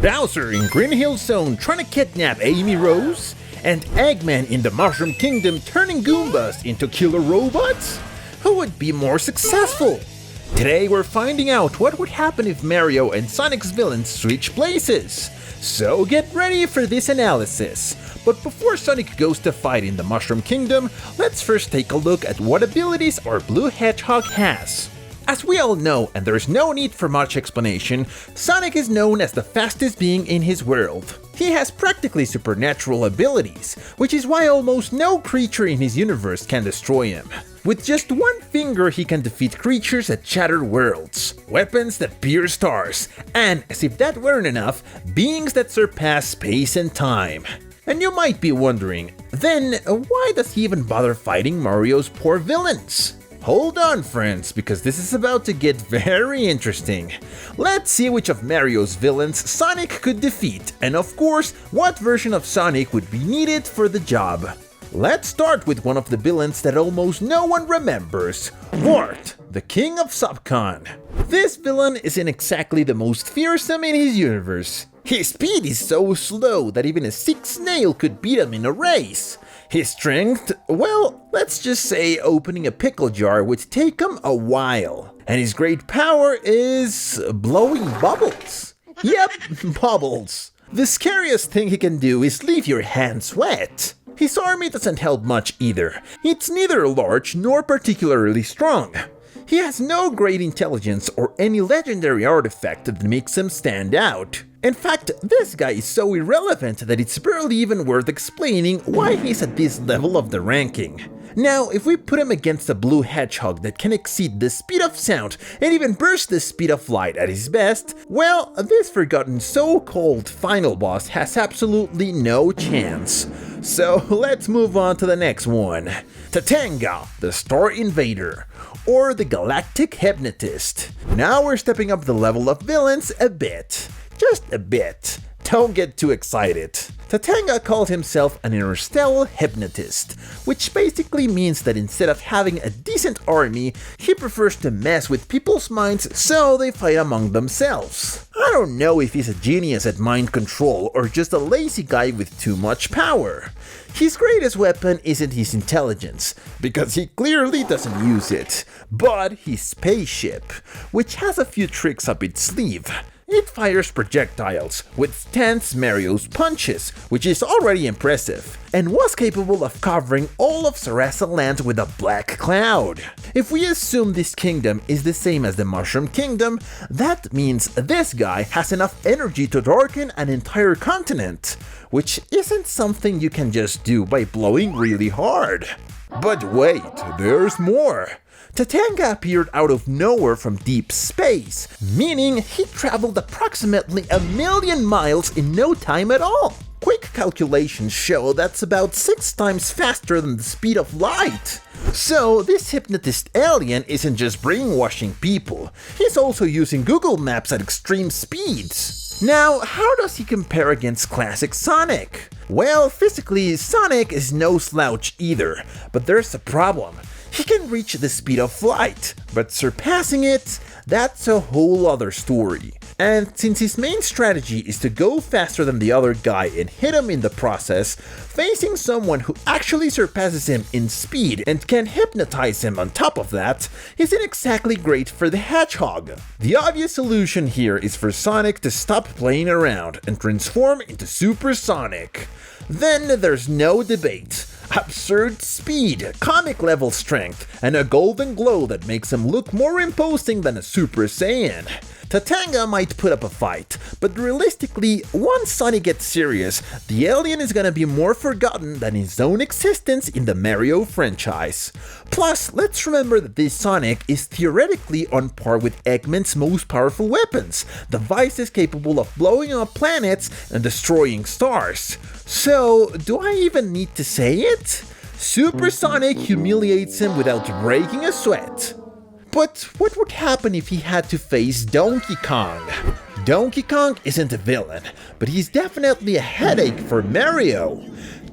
Bowser in Green Hill Zone trying to kidnap Amy Rose, and Eggman in the Mushroom Kingdom turning Goombas into killer robots? Who would be more successful? Today we're finding out what would happen if Mario and Sonic's villains switch places. So get ready for this analysis. But before Sonic goes to fight in the Mushroom Kingdom, let's first take a look at what abilities our Blue Hedgehog has. As we all know, and there's no need for much explanation, Sonic is known as the fastest being in his world. He has practically supernatural abilities, which is why almost no creature in his universe can destroy him. With just one finger he can defeat creatures that shatter worlds, weapons that pierce stars, and, as if that weren't enough, beings that surpass space and time. And you might be wondering, then why does he even bother fighting Mario's poor villains? Hold on friends, because this is about to get very interesting. Let's see which of Mario's villains Sonic could defeat, and of course, what version of Sonic would be needed for the job. Let's start with one of the villains that almost no one remembers, Wart, the King of Subcon. This villain isn't exactly the most fearsome in his universe. His speed is so slow that even a sick snail could beat him in a race. His strength, well, let's just say opening a pickle jar would take him a while. And his great power is blowing bubbles. Yep, bubbles. The scariest thing he can do is leave your hands wet. His army doesn't help much either. It's neither large nor particularly strong. He has no great intelligence or any legendary artifact that makes him stand out. In fact, this guy is so irrelevant that it's barely even worth explaining why he's at this level of the ranking. Now, if we put him against a Blue Hedgehog that can exceed the speed of sound and even burst the speed of light at his best, well, this forgotten so-called final boss has absolutely no chance. So let's move on to the next one. Tatanga, the Star Invader, or the Galactic Hypnotist. Now we're stepping up the level of villains a bit. Just a bit. Don't get too excited. Tatanga called himself an interstellar hypnotist, which basically means that instead of having a decent army, he prefers to mess with people's minds so they fight among themselves. I don't know if he's a genius at mind control or just a lazy guy with too much power. His greatest weapon isn't his intelligence, because he clearly doesn't use it, but his spaceship, which has a few tricks up its sleeve. It fires projectiles, withstands Mario's punches, which is already impressive, and was capable of covering all of Sarasa Land with a black cloud. If we assume this kingdom is the same as the Mushroom Kingdom, that means this guy has enough energy to darken an entire continent, which isn't something you can just do by blowing really hard. But wait, there's more. Tatanga appeared out of nowhere from deep space, meaning he traveled approximately 1,000,000 miles in no time at all. Quick calculations show that's about 6 times faster than the speed of light. So this hypnotist alien isn't just brainwashing people, he's also using Google Maps at extreme speeds. Now, how does he compare against classic Sonic? Well, physically, Sonic is no slouch either, but there's a problem. He can reach the speed of light, but surpassing it, that's a whole other story. And since his main strategy is to go faster than the other guy and hit him in the process, facing someone who actually surpasses him in speed and can hypnotize him on top of that isn't exactly great for the Hedgehog. The obvious solution here is for Sonic to stop playing around and transform into Super Sonic. Then there's no debate. Absurd speed, comic level strength, and a golden glow that makes him look more imposing than a Super Saiyan. Tatanga might put up a fight, but realistically, once Sonic gets serious, the alien is gonna be more forgotten than his own existence in the Mario franchise. Plus, let's remember that this Sonic is theoretically on par with Eggman's most powerful weapons, devices capable of blowing up planets and destroying stars. So, do I even need to say it? Super Sonic humiliates him without breaking a sweat. But what would happen if he had to face Donkey Kong? Donkey Kong isn't a villain, but he's definitely a headache for Mario.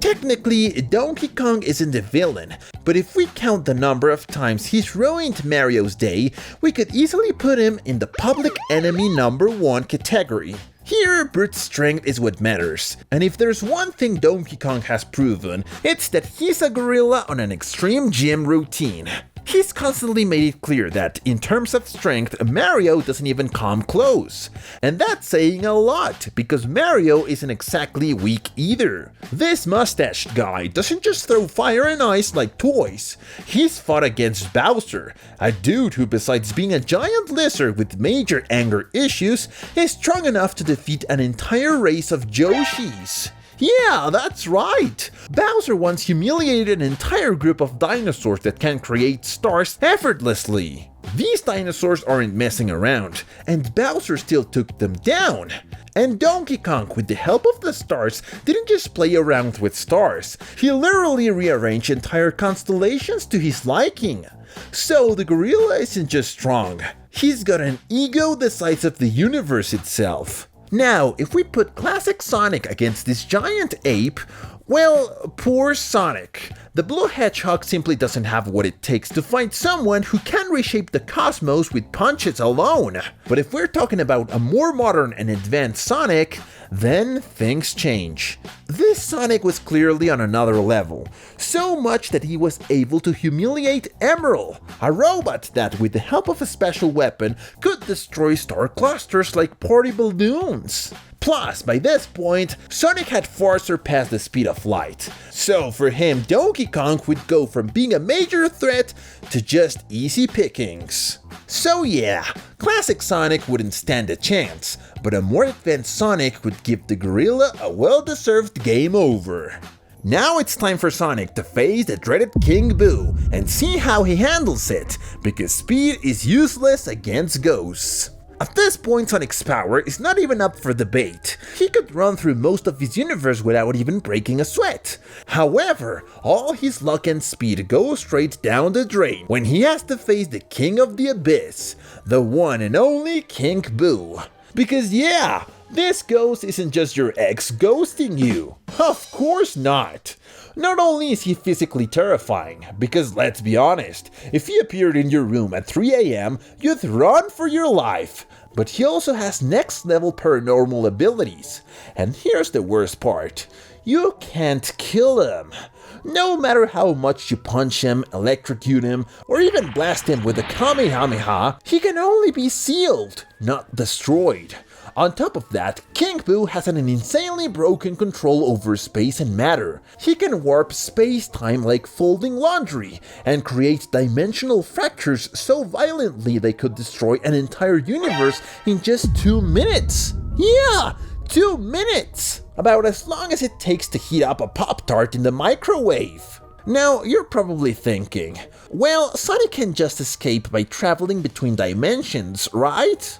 Technically, Donkey Kong isn't a villain, but if we count the number of times he's ruined Mario's day, we could easily put him in the public enemy number 1 category. Here, brute strength is what matters, and if there's one thing Donkey Kong has proven, it's that he's a gorilla on an extreme gym routine. He's constantly made it clear that, in terms of strength, Mario doesn't even come close. And that's saying a lot, because Mario isn't exactly weak either. This mustached guy doesn't just throw fire and ice like toys. He's fought against Bowser, a dude who, besides being a giant lizard with major anger issues, is strong enough to defeat an entire race of Yoshis. Yeah, that's right! Bowser once humiliated an entire group of dinosaurs that can create stars effortlessly. These dinosaurs aren't messing around, and Bowser still took them down. And Donkey Kong, with the help of the stars, didn't just play around with stars, he literally rearranged entire constellations to his liking. So the gorilla isn't just strong, he's got an ego the size of the universe itself. Now, if we put classic Sonic against this giant ape, well, poor Sonic. The blue hedgehog simply doesn't have what it takes to fight someone who can reshape the cosmos with punches alone. But if we're talking about a more modern and advanced Sonic, then things change. This Sonic was clearly on another level, so much that he was able to humiliate Emerald, a robot that, with the help of a special weapon, could destroy star clusters like party balloons. Plus, by this point, Sonic had far surpassed the speed of light. So for him, Donkey Kong would go from being a major threat to just easy pickings. So yeah, classic Sonic wouldn't stand a chance, but a more advanced Sonic would give the gorilla a well-deserved game over. Now it's time for Sonic to face the dreaded King Boo and see how he handles it, because speed is useless against ghosts. At this point, Sonic's power is not even up for debate. He could run through most of his universe without even breaking a sweat. However, all his luck and speed go straight down the drain when he has to face the King of the Abyss, the one and only King Boo. Because yeah, this ghost isn't just your ex ghosting you. Of course not. Not only is he physically terrifying, because let's be honest, if he appeared in your room at 3 AM, you'd run for your life. But he also has next level paranormal abilities. And here's the worst part. You can't kill him. No matter how much you punch him, electrocute him, or even blast him with a Kamehameha, he can only be sealed, not destroyed. On top of that, King Boo has an insanely broken control over space and matter. He can warp space-time like folding laundry, and create dimensional fractures so violently they could destroy an entire universe in just 2 minutes. Yeah, 2 minutes! About as long as it takes to heat up a Pop-Tart in the microwave. Now, you're probably thinking, well, Sonic can just escape by traveling between dimensions, right?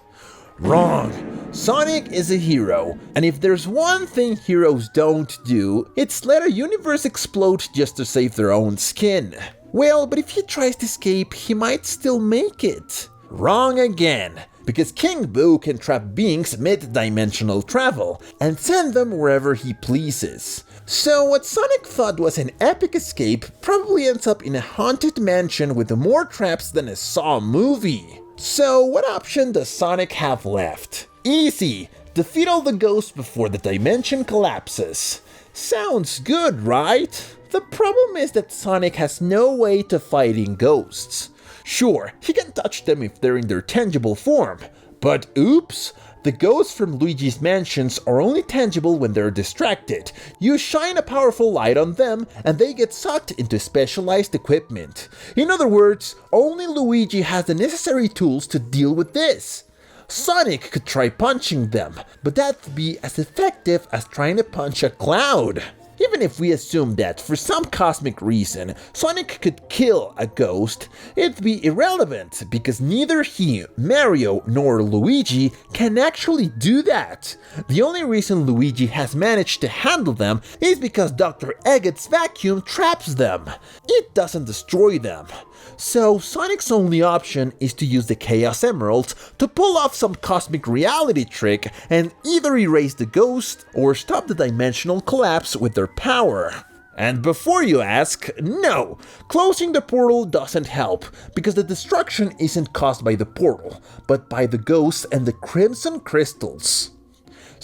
Wrong. Sonic is a hero, and if there's one thing heroes don't do, it's let a universe explode just to save their own skin. Well, but if he tries to escape, he might still make it. Wrong again, because King Boo can trap beings mid-dimensional travel and send them wherever he pleases. So what Sonic thought was an epic escape probably ends up in a haunted mansion with more traps than a Saw movie. So what option does Sonic have left? Easy! Defeat all the ghosts before the dimension collapses. Sounds good, right? The problem is that Sonic has no way to fighting ghosts. Sure, he can touch them if they're in their tangible form, but oops! The ghosts from Luigi's mansions are only tangible when they're distracted. You shine a powerful light on them, and they get sucked into specialized equipment. In other words, only Luigi has the necessary tools to deal with this. Sonic could try punching them, but that'd be as effective as trying to punch a cloud. Even if we assume that, for some cosmic reason, Sonic could kill a ghost, it'd be irrelevant because neither he, Mario, nor Luigi can actually do that. The only reason Luigi has managed to handle them is because Dr. Eggett's vacuum traps them. It doesn't destroy them. So Sonic's only option is to use the Chaos Emeralds to pull off some cosmic reality trick and either erase the ghost or stop the dimensional collapse with their power. And before you ask, no, closing the portal doesn't help, because the destruction isn't caused by the portal, but by the ghosts and the Crimson Crystals.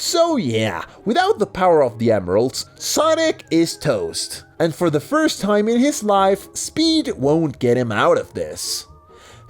So yeah, without the power of the emeralds, Sonic is toast. And for the first time in his life, speed won't get him out of this.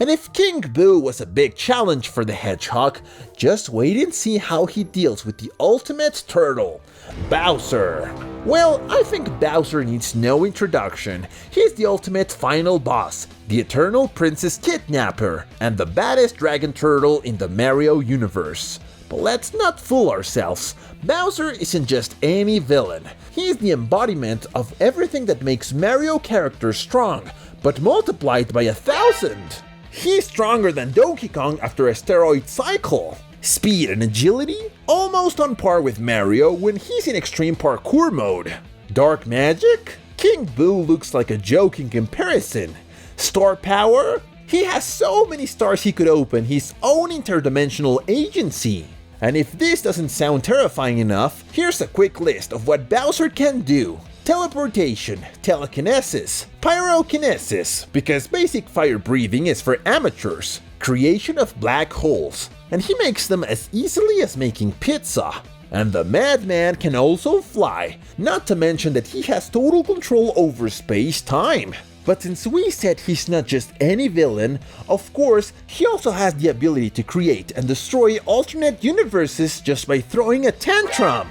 And if King Boo was a big challenge for the Hedgehog, just wait and see how he deals with the ultimate turtle, Bowser. Well, I think Bowser needs no introduction. He's the ultimate final boss, the eternal princess kidnapper, and the baddest dragon turtle in the Mario universe. But let's not fool ourselves. Bowser isn't just any villain. He is the embodiment of everything that makes Mario characters strong, but multiplied by 1,000. He's stronger than Donkey Kong after a steroid cycle. Speed and agility, almost on par with Mario when he's in extreme parkour mode. Dark magic? King Boo looks like a joke in comparison. Star power? He has so many stars he could open his own interdimensional agency. And if this doesn't sound terrifying enough, here's a quick list of what Bowser can do. Teleportation, telekinesis, pyrokinesis, because basic fire breathing is for amateurs, creation of black holes, and he makes them as easily as making pizza. And the Madman can also fly, not to mention that he has total control over space-time. But since we said he's not just any villain, of course, he also has the ability to create and destroy alternate universes just by throwing a tantrum.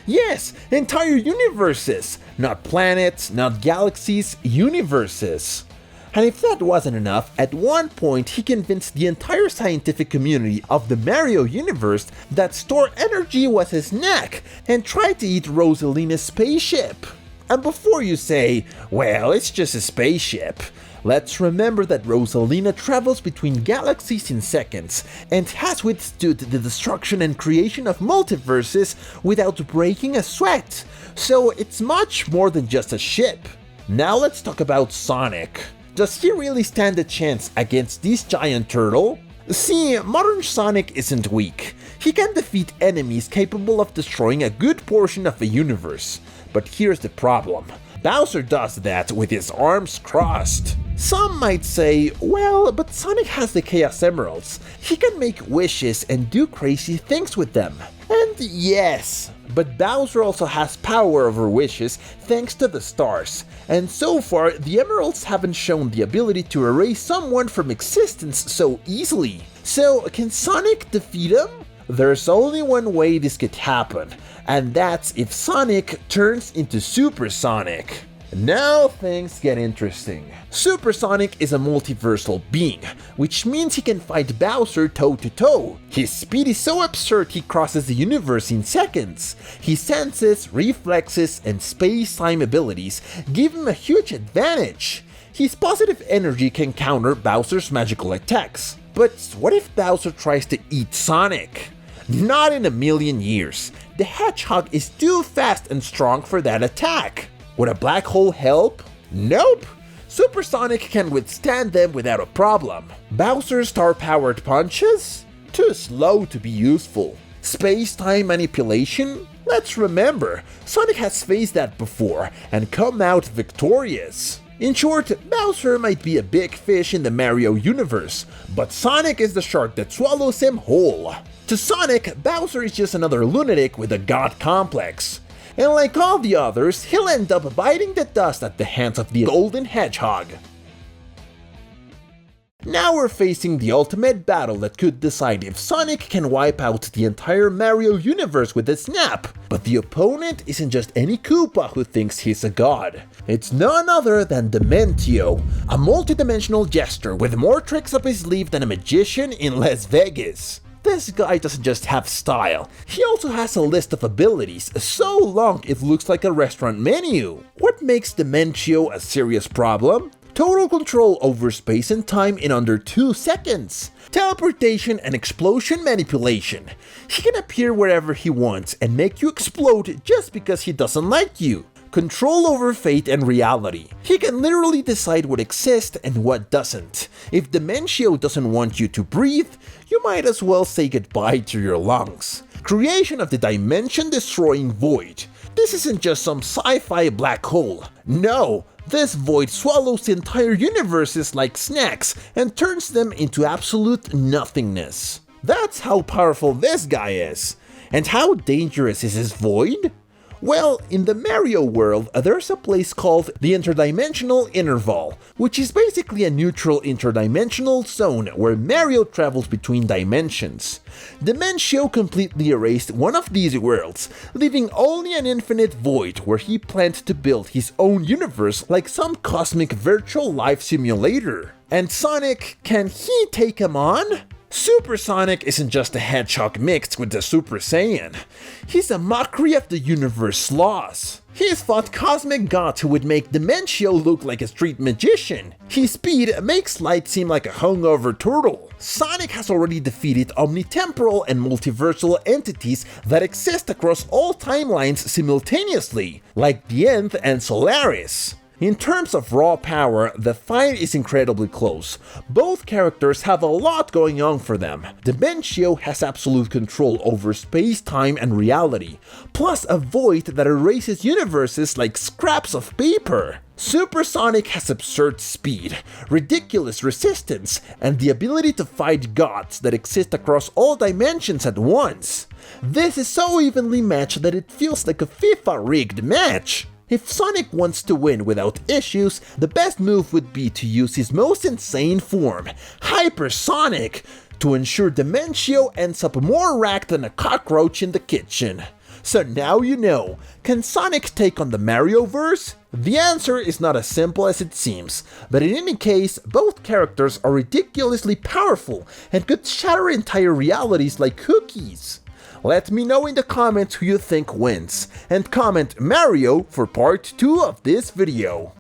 Yes, entire universes, not planets, not galaxies, universes. And if that wasn't enough, at one point he convinced the entire scientific community of the Mario universe that store energy was his knack and tried to eat Rosalina's spaceship. And before you say, well, it's just a spaceship, let's remember that Rosalina travels between galaxies in seconds and has withstood the destruction and creation of multiverses without breaking a sweat, so it's much more than just a ship. Now let's talk about Sonic. Does he really stand a chance against this giant turtle? See, modern Sonic isn't weak. He can defeat enemies capable of destroying a good portion of a universe. But here's the problem. Bowser does that with his arms crossed. Some might say, well, but Sonic has the Chaos Emeralds. He can make wishes and do crazy things with them. And yes, but Bowser also has power over wishes thanks to the stars. And so far, the Emeralds haven't shown the ability to erase someone from existence so easily. So, can Sonic defeat him? There's only one way this could happen, and that's if Sonic turns into Super Sonic. Now things get interesting. Super Sonic is a multiversal being, which means he can fight Bowser toe-to-toe. His speed is so absurd he crosses the universe in seconds. His senses, reflexes, and space-time abilities give him a huge advantage. His positive energy can counter Bowser's magical attacks. But what if Bowser tries to eat Sonic? Not in a million years. The Hedgehog is too fast and strong for that attack. Would a black hole help? Nope. Super Sonic can withstand them without a problem. Bowser's star-powered punches? Too slow to be useful. Space-time manipulation? Let's remember, Sonic has faced that before and come out victorious. In short, Bowser might be a big fish in the Mario universe, but Sonic is the shark that swallows him whole. To Sonic, Bowser is just another lunatic with a god complex. And like all the others, he'll end up biting the dust at the hands of the Golden Hedgehog. Now we're facing the ultimate battle that could decide if Sonic can wipe out the entire Mario universe with a snap. But the opponent isn't just any Koopa who thinks he's a god. It's none other than Dementio, a multidimensional jester with more tricks up his sleeve than a magician in Las Vegas. This guy doesn't just have style, he also has a list of abilities so long it looks like a restaurant menu. What makes Dementio a serious problem? Total control over space and time in under 2 seconds. Teleportation and explosion manipulation. He can appear wherever he wants and make you explode just because he doesn't like you. Control over fate and reality. He can literally decide what exists and what doesn't. If Dementio doesn't want you to breathe, you might as well say goodbye to your lungs. Creation of the dimension-destroying void. This isn't just some sci-fi black hole. No, this void swallows entire universes like snacks and turns them into absolute nothingness. That's how powerful this guy is. And how dangerous is his void? Well, in the Mario world, there's a place called the interdimensional interval, which is basically a neutral interdimensional zone where Mario travels between dimensions. Dimentio completely erased one of these worlds, leaving only an infinite void where he planned to build his own universe like some cosmic virtual life simulator. And Sonic, can he take him on? Super Sonic isn't just a hedgehog mixed with the Super Saiyan. He's a mockery of the universe's laws. He's fought cosmic gods who would make Dimentio look like a street magician. His speed makes Light seem like a hungover turtle. Sonic has already defeated omnitemporal and multiversal entities that exist across all timelines simultaneously, like the Nth and Solaris. In terms of raw power, the fight is incredibly close. Both characters have a lot going on for them. Dimentio has absolute control over space, time, and reality, plus a void that erases universes like scraps of paper. Super Sonic has absurd speed, ridiculous resistance, and the ability to fight gods that exist across all dimensions at once. This is so evenly matched that it feels like a FIFA-rigged match. If Sonic wants to win without issues, the best move would be to use his most insane form, Hypersonic, to ensure Dimentio ends up more racked than a cockroach in the kitchen. So now you know, can Sonic take on the Marioverse? The answer is not as simple as it seems, but in any case, both characters are ridiculously powerful and could shatter entire realities like cookies. Let me know in the comments who you think wins, and comment Mario for part 2 of this video.